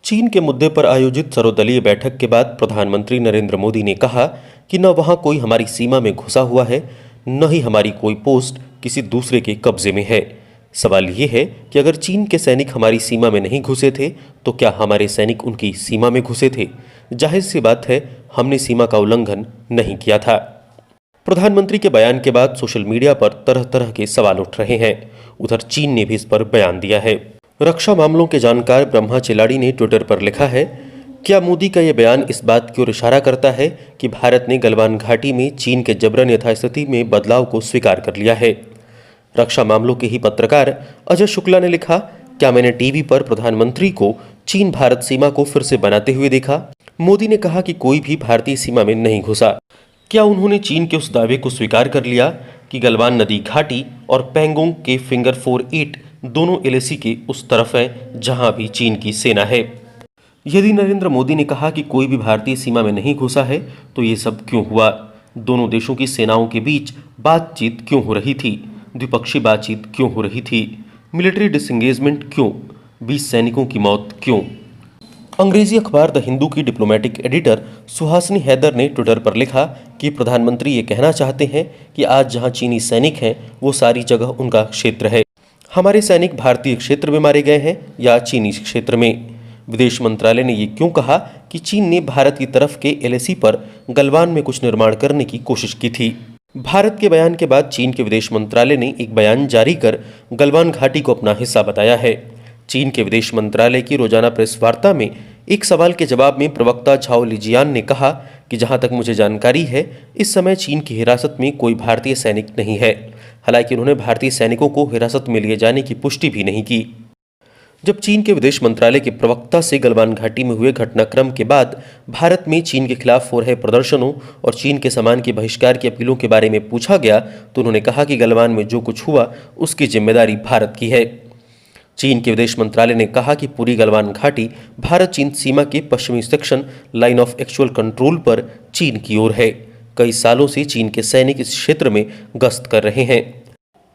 चीन के मुद्दे पर आयोजित सर्वदलीय बैठक के बाद प्रधानमंत्री नरेंद्र मोदी ने कहा कि न वहां कोई हमारी सीमा में घुसा हुआ है, न ही हमारी कोई पोस्ट किसी दूसरे के कब्जे में है। सवाल ये है कि अगर चीन के सैनिक हमारी सीमा में नहीं घुसे थे तो क्या हमारे सैनिक उनकी सीमा में घुसे थे? जाहिर सी बात है, हमने सीमा का उल्लंघन नहीं किया था। प्रधानमंत्री के बयान के बाद सोशल मीडिया पर तरह तरह के सवाल उठ रहे हैं। उधर चीन ने भी इस पर बयान दिया है। रक्षा मामलों के जानकार ब्रह्मा चिलाड़ी ने ट्विटर पर लिखा है, क्या मोदी का यह बयान इस बात की ओर इशारा करता है कि भारत ने गलवान घाटी में चीन के जबरन यथास्थिति में बदलाव को स्वीकार कर लिया है? रक्षा मामलों के ही पत्रकार अजय शुक्ला ने लिखा, क्या मैंने टीवी पर प्रधानमंत्री को चीन भारत सीमा को फिर से बनाते हुए देखा? मोदी ने कहा कि कोई भी भारतीय सीमा में नहीं घुसा। क्या उन्होंने चीन के उस दावे को स्वीकार कर लिया कि गलवान नदी घाटी और पैंगोंग के फिंगर 4-8 दोनों एलएसी के उस तरफ है जहां भी चीन की सेना है? यदि नरेंद्र मोदी ने कहा कि कोई भी भारतीय सीमा में नहीं घुसा है तो ये सब क्यों हुआ? दोनों देशों की सेनाओं के बीच बातचीत क्यों हो रही थी? द्विपक्षीय बातचीत क्यों हो रही थी? मिलिट्री डिसएंगेजमेंट क्यों? 20 सैनिकों की मौत क्यों? अंग्रेजी अखबार द हिंदू की डिप्लोमेटिक एडिटर सुहासिनी हैदर ने ट्विटर पर लिखा कि प्रधानमंत्री ये कहना चाहते हैं कि आज जहां चीनी सैनिक हैं वो सारी जगह उनका क्षेत्र है। हमारे सैनिक भारतीय क्षेत्र में मारे गए हैं या चीनी क्षेत्र में? विदेश मंत्रालय ने ये क्यों कहा कि चीन ने भारत की तरफ के एलएसी पर गलवान में कुछ निर्माण करने की कोशिश की थी? भारत के बयान के बाद चीन के विदेश मंत्रालय ने एक बयान जारी कर गलवान घाटी को अपना हिस्सा बताया है। चीन के विदेश मंत्रालय की रोजाना प्रेस वार्ता में एक सवाल के जवाब में प्रवक्ता झाओ लिजियान ने कहा कि जहां तक मुझे जानकारी है, इस समय चीन की हिरासत में कोई भारतीय सैनिक नहीं है। हालांकि उन्होंने भारतीय सैनिकों को हिरासत में लिए जाने की पुष्टि भी नहीं की। जब चीन के विदेश मंत्रालय के प्रवक्ता से गलवान घाटी में हुए घटनाक्रम के बाद भारत में चीन के खिलाफ हो रहे प्रदर्शनों और चीन के सामान के बहिष्कार की अपीलों के बारे में पूछा गया तो उन्होंने कहा कि गलवान में जो कुछ हुआ उसकी जिम्मेदारी भारत की है। चीन के विदेश मंत्रालय ने कहा कि पूरी गलवान घाटी भारत चीन सीमा के पश्चिमी section line of actual control पर चीन की ओर है। कई सालों से चीन के सैनिक इस क्षेत्र में गश्त कर रहे हैं।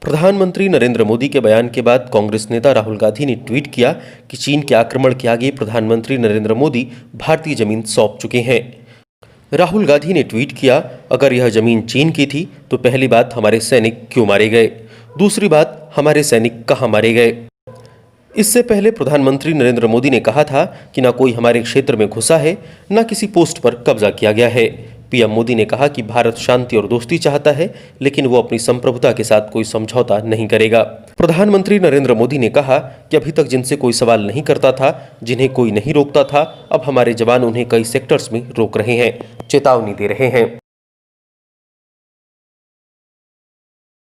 प्रधानमंत्री नरेंद्र मोदी के बयान के बाद कांग्रेस नेता राहुल गांधी ने ट्वीट किया कि चीन के आक्रमण के आगे प्रधानमंत्री नरेंद्र मोदी भारतीय जमीन सौंप चुके हैं। राहुल गांधी ने ट्वीट किया, अगर यह जमीन चीन की थी तो पहली बात हमारे सैनिक क्यों मारे गए? दूसरी बात, हमारे सैनिक कहां मारे गए? इससे पहले प्रधानमंत्री नरेंद्र मोदी ने कहा था कि न कोई हमारे क्षेत्र में घुसा है, न किसी पोस्ट पर कब्जा किया गया है। पीएम मोदी ने कहा कि भारत शांति और दोस्ती चाहता है, लेकिन वो अपनी संप्रभुता के साथ कोई समझौता नहीं करेगा। प्रधानमंत्री नरेंद्र मोदी ने कहा कि अभी तक जिनसे कोई सवाल नहीं करता था, जिन्हें कोई नहीं रोकता था, अब हमारे जवान उन्हें कई सेक्टर्स में रोक रहे हैं, चेतावनी दे रहे हैं।